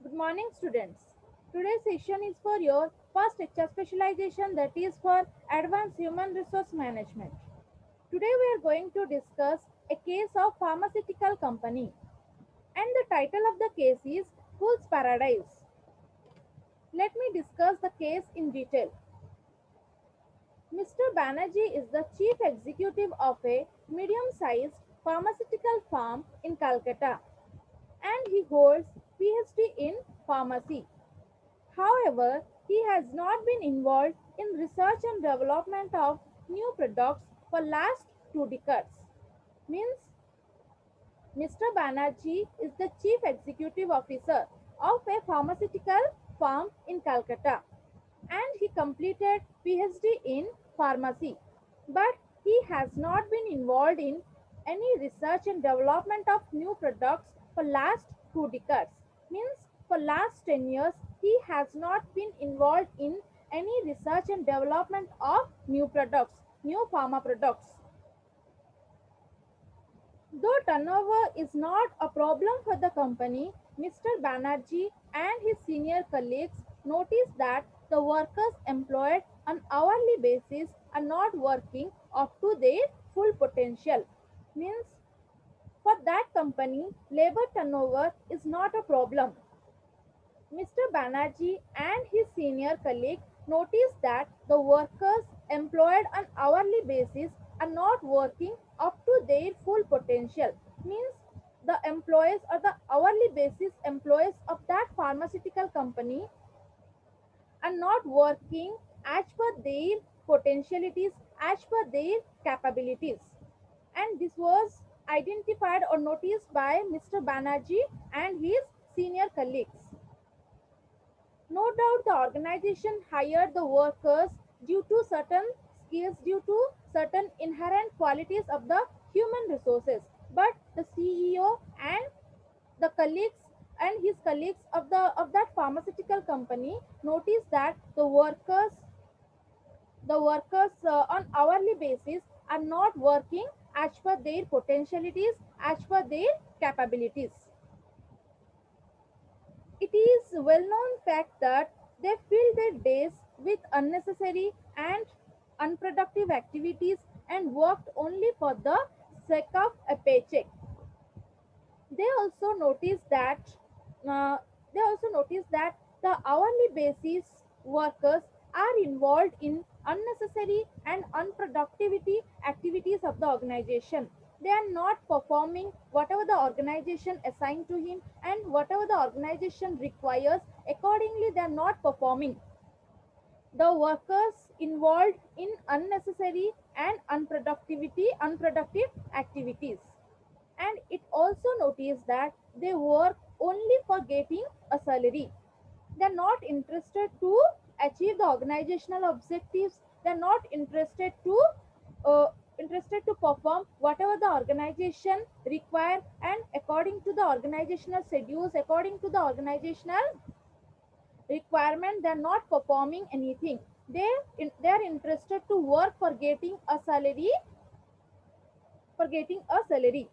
Good morning, students. Today's session is for your first HR specialization, that is for Advanced Human Resource Management. Today we are going to discuss a case of pharmaceutical company, and the title of the case is Fool's Paradise. Let me discuss the case in detail. Mr. Banerjee is the chief executive of a medium-sized pharmaceutical firm in Calcutta, and he holds PhD in pharmacy. However, he has not been involved in research and development of new products for last 2 decades. Means Mr. Banerjee is the chief executive officer of a pharmaceutical firm in Calcutta, and he completed PhD in pharmacy. But he has not been involved in any research and development of new products for last 2 decades. Means for last 10 years he has not been involved in any research and development of new products, new pharma products. Though turnover is not a problem for the company, Mr. Banerjee and his senior colleagues noticed that the workers employed on hourly basis are not working up to their full potential. Means for that company, labor turnover is not a problem. Mr. Banerjee and his senior colleague noticed that the workers employed on hourly basis are not working up to their full potential. Means the employees or the hourly basis employees of that pharmaceutical company are not working as per their potentialities, as per their capabilities. And this was identified or noticed by Mr. Banerjee and his senior colleagues. No doubt the organization hired the workers due to certain skills, due to certain inherent qualities of the human resources. But the CEO and the colleagues and his colleagues of that pharmaceutical company noticed that the workers on hourly basis are not working as per their potentialities, as per their capabilities. It is a well-known fact that they fill their days with unnecessary and unproductive activities and worked only for the sake of a paycheck. They also notice that uh, the hourly basis workers are involved in unnecessary and unproductivity activities of the organization. They are not performing whatever the organization assigned to him and whatever the organization requires. Accordingly, they are not performing. The workers involved in unnecessary and unproductive activities. And it also noticed that they work only for getting a salary. They're not achieve the organizational objectives. They're not uh, interested to perform whatever the organization require, and according to the organizational schedules, according to the organizational requirement, they're not performing anything. They're interested to work for getting a salary, for getting a salary.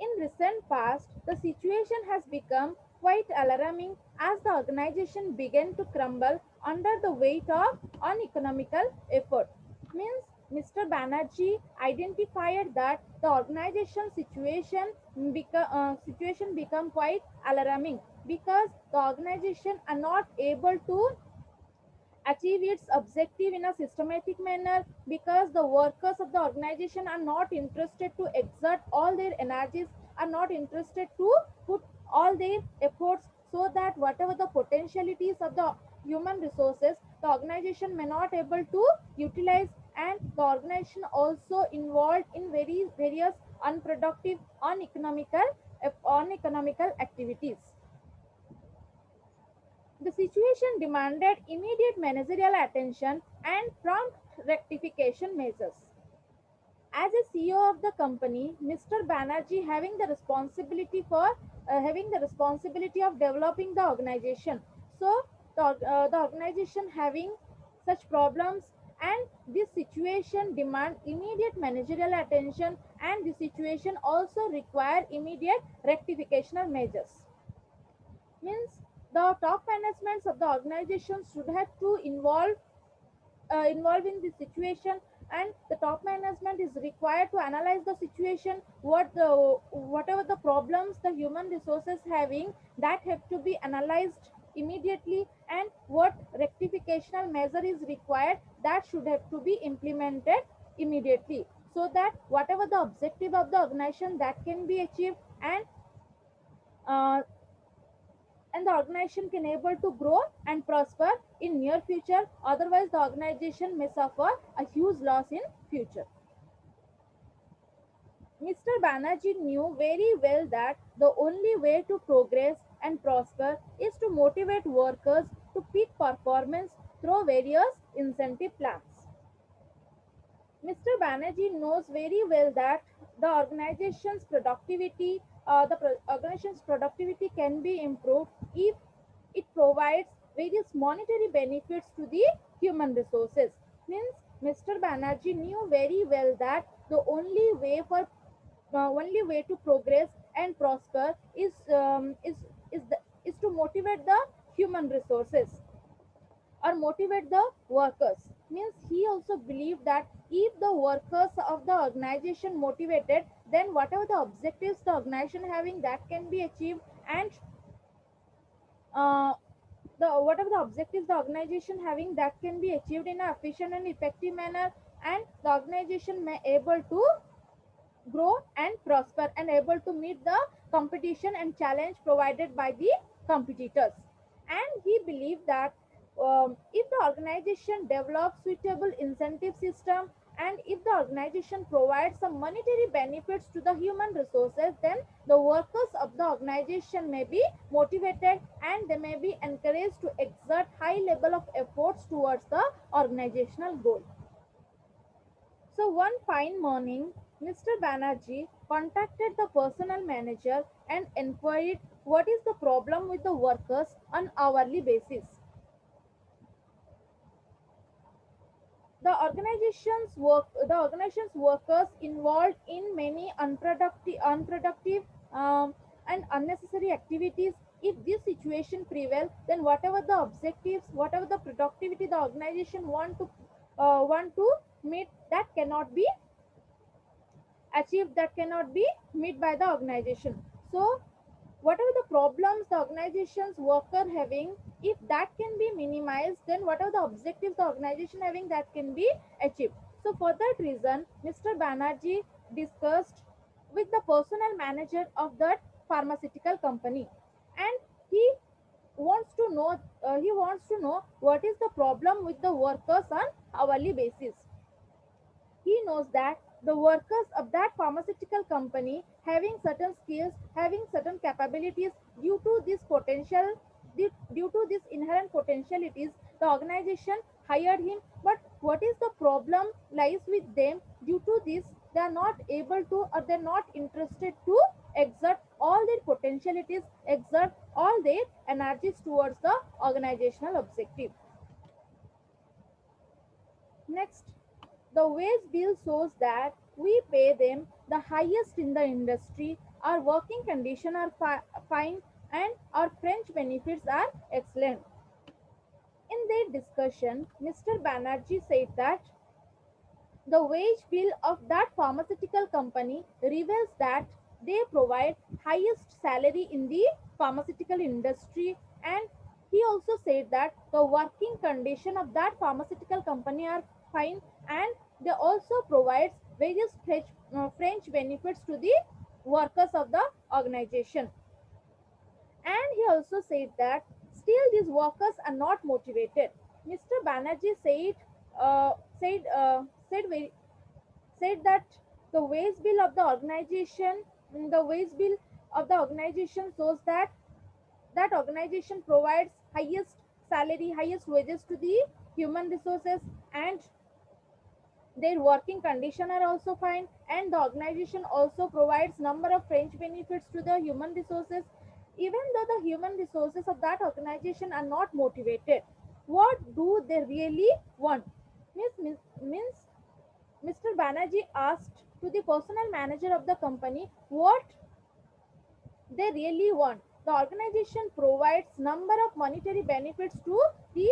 In recent past, the situation has become quite alarming as the organization began to crumble under the weight of uneconomical effort. Means Mr. Banerjee identified that the organization situation become quite alarming because the organization are not able to achieve its objective in a systematic manner, because the workers of the organization are not interested to exert all their energies, are not interested to put all their efforts, so that whatever the potentialities of the human resources the organization may not able to utilize, and the organization also involved in various unproductive uneconomical activities. The situation demanded immediate managerial attention and prompt rectification measures. As a CEO of the company, Mr. Banerjee having the responsibility of developing the organization. So the organization having such problems and this situation demand immediate managerial attention, and the situation also require immediate rectificational measures. Means the top managements of the organization should have to involved in the situation, and the top management is required to analyze the situation, whatever the problems the human resources having, that have to be analyzed immediately, and what rectificational measure is required, that should have to be implemented immediately, so that whatever the objective of the organization that can be achieved, uh, and the organization can able to grow and prosper in near future. Otherwise the organization may suffer a huge loss in future. Mr. Banerjee knew very well that the only way to progress and prosper is to motivate workers to peak performance through various incentive plans. Mr. Banerjee knows very well that the organization's productivity can be improved if it provides various monetary benefits to the human resources. Means Mr. Banerjee knew very well that the only way to progress and prosper is to motivate the human resources or motivate the workers. Means he also believed that if the workers of the organization motivated, then whatever the objectives the organization having, that can be achieved, and uh, the whatever the objectives the organization having, that can be achieved in a efficient and effective manner, and the organization may able to grow and prosper and able to meet the competition and challenge provided by the competitors. And he believed that if the organization develops suitable incentive system, and if the organization provides some monetary benefits to the human resources, then the workers of the organization may be motivated, and they may be encouraged to exert high level of efforts towards the organizational goal. So one fine morning, Mr. Banerjee contacted the personnel manager and inquired what is the problem with the workers on hourly basis. The organization's workers involved in many unproductive and unnecessary activities. If this situation prevails, then whatever the objectives, whatever the productivity the organization want to meet, that cannot be achieved, that cannot be met by the organization. So whatever the problems the organization's worker having, if that can be minimized, then whatever the objectives the organization having, that can be achieved. So for that reason, Mr. Banerjee discussed with the personnel manager of that pharmaceutical company, and he he wants to know what is the problem with the workers on hourly basis. He knows that the workers of that pharmaceutical company having certain skills, having certain capabilities, due to this potential, due to this inherent potentialities, the organization hired him. But what is the problem lies with them? Due to this, they are not able to, or they're not interested to exert all their potentialities, exert all their energies towards the organizational objective. Next, the wage bill shows that we pay them the highest in the industry, our working conditions are fine, and our French benefits are excellent. In their discussion, Mr. Banerjee said that the wage bill of that pharmaceutical company reveals that they provide highest salary in the pharmaceutical industry, and he also said that the working condition of that pharmaceutical company are fine, and they also provides various French benefits to the workers of the organization. And he also said that still these workers are not motivated. Mr. Banerjee uh, said said very said that the wage bill of the organization the wage bill of the organization shows that that organization provides highest salary, highest wages to the human resources, and their working condition are also fine, and the organization also provides number of fringe benefits to the human resources. Even though the human resources of that organization are not motivated, what do they really want? Means Mr. Banerjee asked to the personal manager of the company what they really want. The organization provides number of monetary benefits to the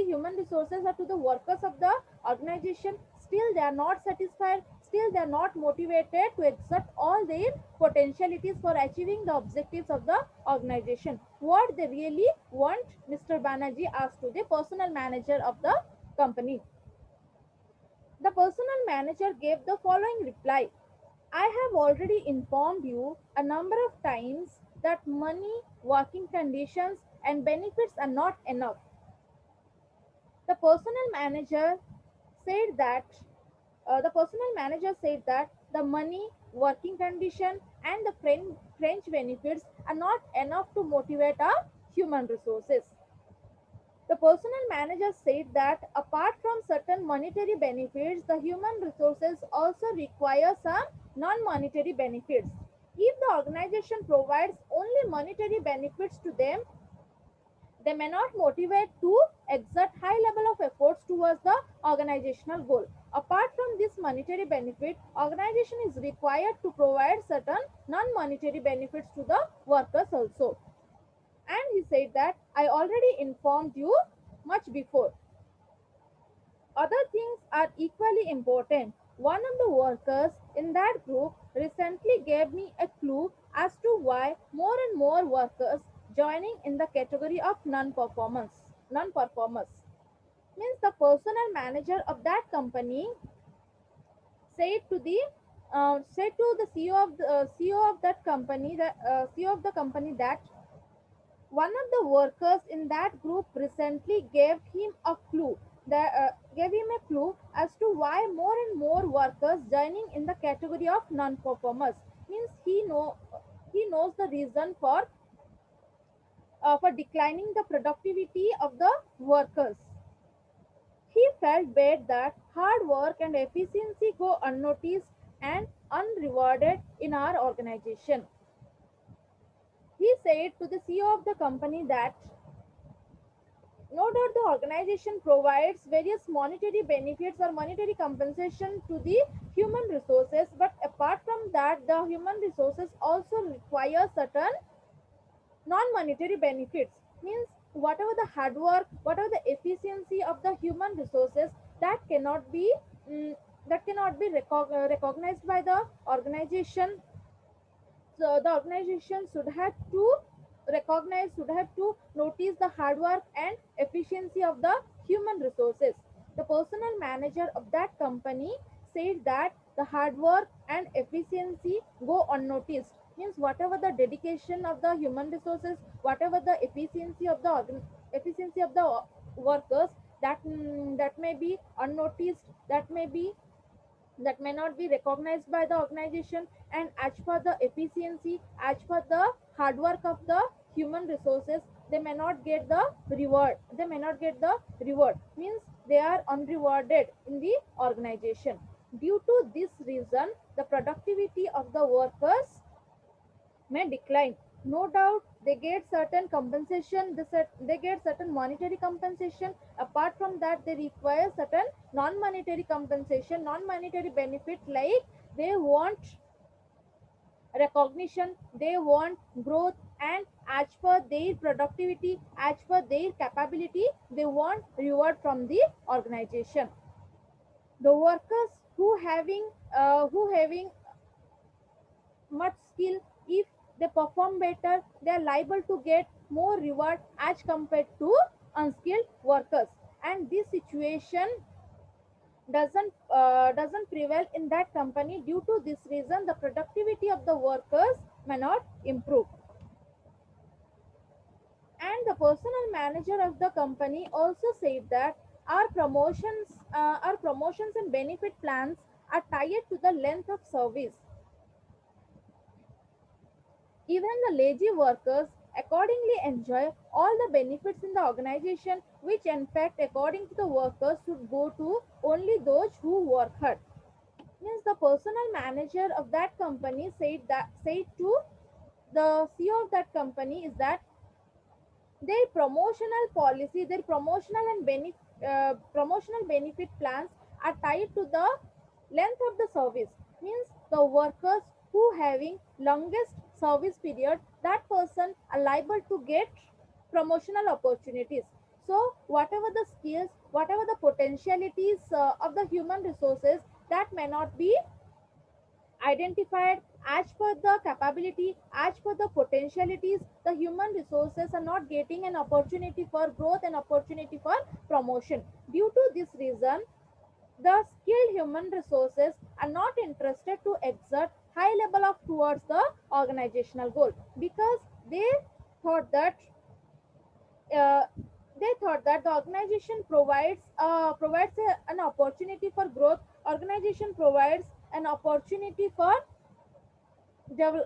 human resources or to the workers of the organization. Still, they are not satisfied. Still, they are not motivated to exert all their potentialities for achieving the objectives of the organization. What they really want, Mr. Banerjee asked to the personal manager of the company. The personal manager gave the following reply: I have already informed you a number of times that money, working conditions, and benefits are not enough. The personal manager said that the money, working condition, and the French benefits are not enough to motivate our human resources. The personal manager said that apart from certain monetary benefits, the human resources also require some non-monetary benefits. If the organization provides only monetary benefits to them, they may not motivate to exert high level of efforts towards the organizational goal. Apart from this monetary benefit, organization is required to provide certain non-monetary benefits to the workers also. And he said that I already informed you much before. Other things are equally important. One of the workers in that group recently gave me a clue as to why more and more workers joining in the category of non-performers. Means the personal manager of that company said to the CEO of that company that CEO of the company that one of the workers in that group recently gave him a clue as to why more and more workers joining in the category of non-performers. Means he knows the reason for declining the productivity of the workers. He felt bad that hard work and efficiency go unnoticed and unrewarded in our organization. He said to the CEO of the company that no doubt the organization provides various monetary benefits or monetary compensation to the human resources, but apart from that, the human resources also require certain non-monetary benefits. Means whatever the hard work, whatever the efficiency of the human resources, that cannot be mm, recognized by the organization. So the organization should have to notice the hard work and efficiency of the human resources. The personal manager of that company said that the hard work and efficiency go unnoticed. Means whatever the dedication of the human resources, whatever the efficiency of the workers, that may be unnoticed, that may not be recognized by the organization, and as per the efficiency, as per the hard work of the human resources, they may not get the reward. Means they are unrewarded in the organization. Due to this reason, the productivity of the workers may decline. No doubt they get certain compensation, they get certain monetary compensation. Apart from that, they require certain non-monetary compensation, non-monetary benefit, like they want recognition, they want growth, and as per their productivity, as per their capability, they want reward from the organization. The workers who having much skill, if they perform better, they are liable to get more reward as compared to unskilled workers. And this situation doesn't prevail in that company. Due to this reason, the productivity of the workers may not improve. And the personal manager of the company also said that our promotions and benefit plans are tied to the length of service. Even the lazy workers accordingly enjoy all the benefits in the organization, which in fact, according to the workers, should go to only those who work hard. Means the personal manager of that company said to the CEO of that company is that their promotional promotional benefit plans are tied to the length of the service. Means the workers who having longest service period, that person are liable to get promotional opportunities. So whatever the skills, whatever the potentialities of the human resources that may not be identified as per the capability, as per the potentialities, the human resources are not getting an opportunity for growth and opportunity for promotion. Due to this reason, the skilled human resources are not interested to exert high level of towards the organizational goal, because they thought that uh, the organization an opportunity for growth. Organization provides an opportunity for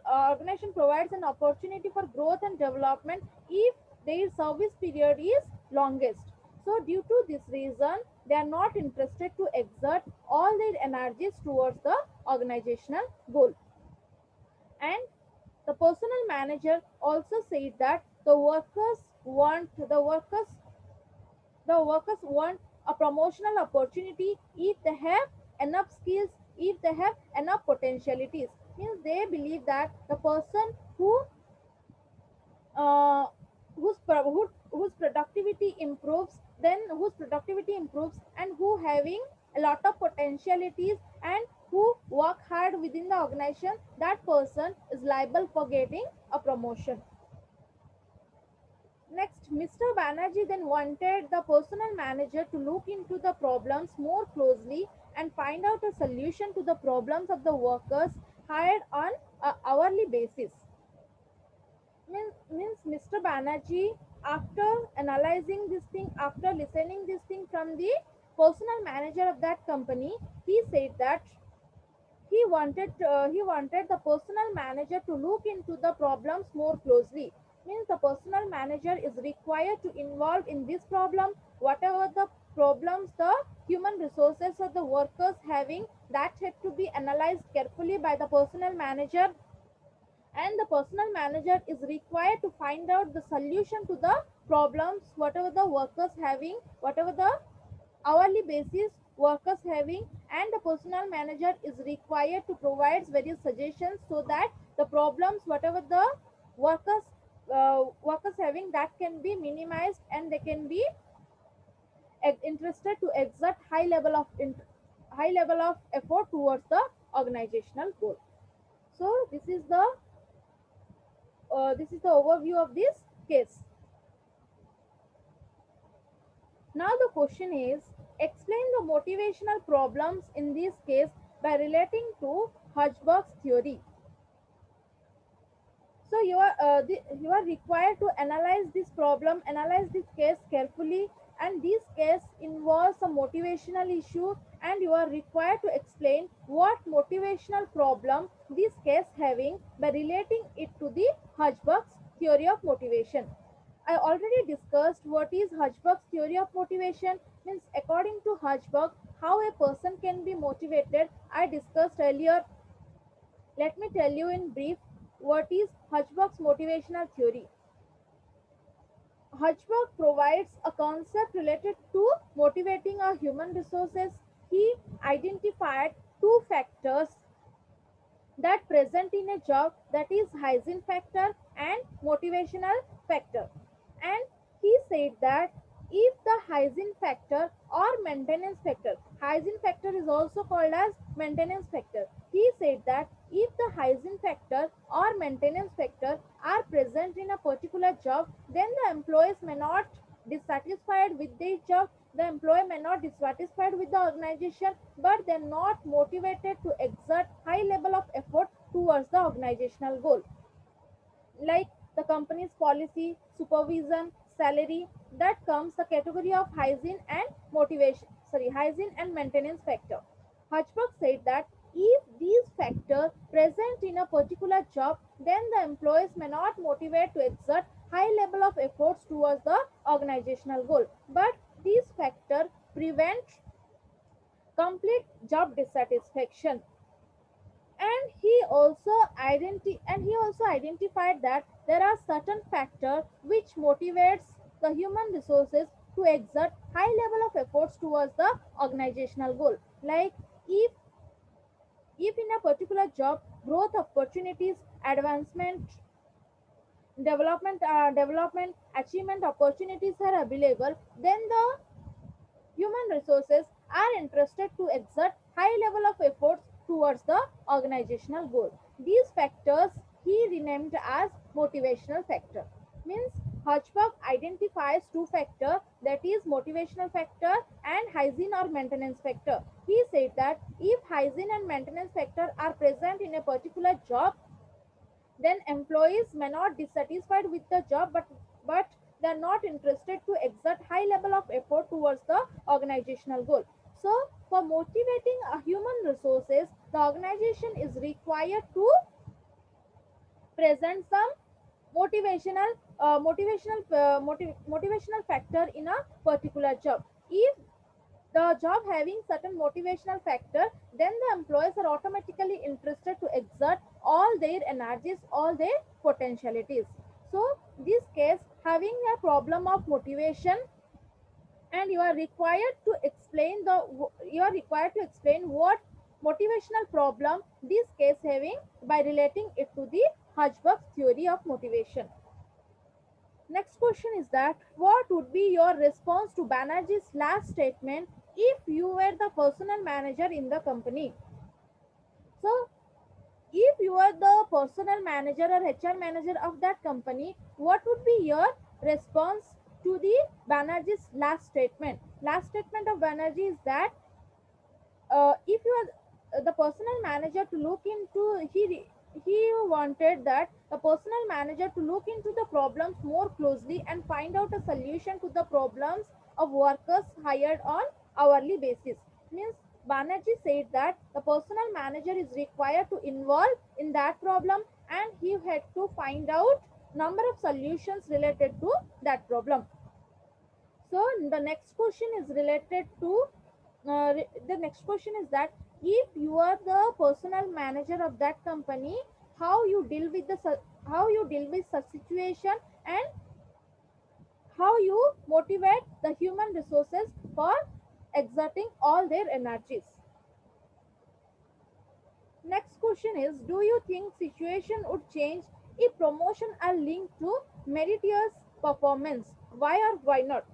organization provides an opportunity for growth and development if their service period is longest. So due to this reason, they are not interested to exert all their energies towards the organizational goal. And the personal manager also said that the workers want a promotional opportunity if they have enough skills, if they have enough potentialities. Means they believe that the person uh, whose productivity improves, and who having a lot of potentialities and who work hard within the organization, that person is liable for getting a promotion. Next, Mr. Banerjee then wanted the personal manager to look into the problems more closely and find out a solution to the problems of the workers hired on a hourly basis. Means Mr. Banerjee, after analyzing this thing, after listening this thing from the personal manager of that company, he said that he wanted the personal manager to look into the problems more closely. Means the personal manager is required to involve in this problem, whatever the problems the human resources or the workers having, that had to be analyzed carefully by the personal manager, and the personal manager is required to find out the solution to the problems whatever the workers having, whatever the hourly basis workers having. And the personal manager is required to provide various suggestions so that the problems whatever the workers having, that can be minimized, and they can be interested to exert high level of effort towards the organizational goal. So this is the overview of this case. Now the question is, explain the motivational problems in this case by relating to Hirschberg's theory. So you are required to analyze this case carefully, and this case involves a motivational issue, and you are required to explain what motivational problem this case having by relating it to the Hirschberg's theory of motivation. I already discussed what is Hirschberg's theory of motivation. Means according to Hirschberg, how a person can be motivated. I discussed earlier. Let me tell you in brief what is Hirschberg's motivational theory. Hirschberg provides a concept related to motivating our human resources. He identified two factors that present in a job, that is hygiene factor and motivational factor. And he said that if the hygiene factor or maintenance factor, hygiene factor is also called as maintenance factor, he said that if the hygiene factor or maintenance factor are present in a particular job, then the employees may not dissatisfied with their job, the employee may not dissatisfied with the organization, but they're not motivated to exert high level of effort towards the organizational goal, like the company's policy, supervision, salary. That comes the category of hygiene and maintenance factor. Hirschberg said that if these factors present in a particular job, then the employees may not motivate to exert high level of efforts towards the organizational goal, but these factors prevent complete job dissatisfaction. And he also identified that there are certain factors which motivates the human resources to exert high level of efforts towards the organizational goal. Like if in a particular job growth opportunities, advancement, development achievement opportunities are available, then the human resources are interested to exert high level of efforts towards the organizational goal. These factors he renamed as motivational factor. Means Hodgberg identifies two factors, that is motivational factor and hygiene or maintenance factor. He said that if hygiene and maintenance factor are present in a particular job, then employees may not be dissatisfied with the job, but they are not interested to exert high level of effort towards the organizational goal. So for motivating a human resources, the organization is required to present some motivational factor in a particular job. If the job having certain motivational factor, then the employees are automatically interested to exert all their energies, all their potentialities. So this case having a problem of motivation, and you are required to explain what motivational problem this case having by relating it to the Hodgberg's theory of motivation. Next question is that what would be your response to Banerjee's last statement if you were the personal manager in the company? So, if you are the personal manager or HR manager of that company, what would be your response to the Banerjee's last statement? Last statement of Banerjee is that if you are the personal manager to look into he wanted that the personal manager to look into the problems more closely and find out a solution to the problems of workers hired on hourly basis. Means Banerjee said that the personal manager is required to involve in that problem, and he had to find out number of solutions related to that problem. So the next question is related to the next question is that if you are the personal manager of that company, how you deal with how you deal with such situation, and how you motivate the human resources for exerting all their energies. Next question is, do you think situation would change if promotion are linked to meritorious performance? Why or why not?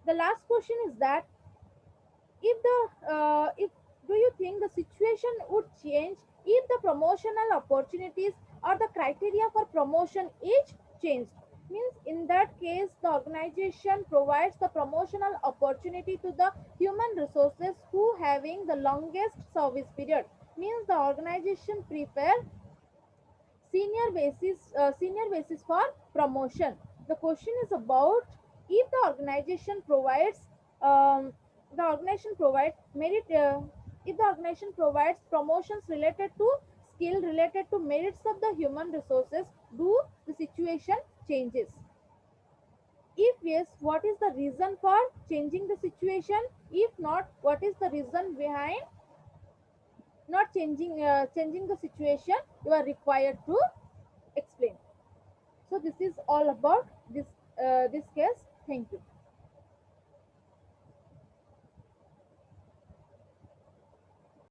The last question is that if do you think the situation would change if the promotional opportunities or the criteria for promotion is changed? Means in that case the organization provides the promotional opportunity to the human resources who having the longest service period. Means the organization prepare senior basis for promotion. The question is about if um, the organization provides merit if the organization provides promotions related to skill related to merits of the human resources, do the situation changes? If yes, what is the reason for changing the situation? If not, what is the reason behind not changing the situation? You are required to explain. So this is all about this case. Thank you.